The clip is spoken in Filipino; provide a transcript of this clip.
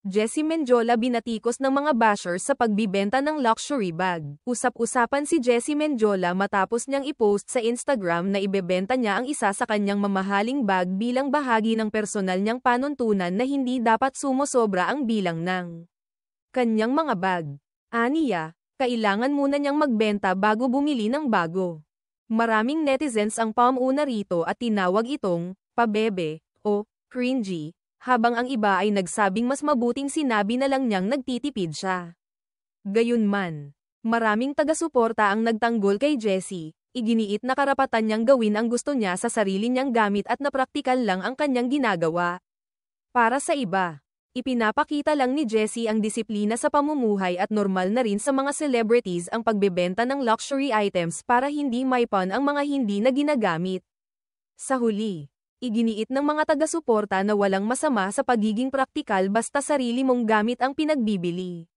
Jessie Mendiola binatikos ng mga bashers sa pagbibenta ng luxury bag. Usap-usapan si Jessie Mendiola matapos niyang i-post sa Instagram na ibebenta niya ang isa sa kanyang mamahaling bag bilang bahagi ng personal niyang panuntunan na hindi dapat sumosobra ang bilang ng kanyang mga bag. Aniya, kailangan muna niyang magbenta bago bumili ng bago. Maraming netizens ang pamuuna rito at tinawag itong pabebe o cringy, habang ang iba ay nagsabing mas mabuting sinabi na lang niyang nagtitipid siya. Gayunman, maraming taga-suporta ang nagtanggol kay Jessie, iginiit na karapatan niyang gawin ang gusto niya sa sarili niyang gamit at napraktikal lang ang kanyang ginagawa. Para sa iba, ipinapakita lang ni Jessie ang disiplina sa pamumuhay at normal na rin sa mga celebrities ang pagbebenta ng luxury items para hindi maipon ang mga hindi na ginagamit. Sa huli, iginiit ng mga taga-suporta na walang masama sa pagiging praktikal basta sarili mong gamit ang pinagbibili.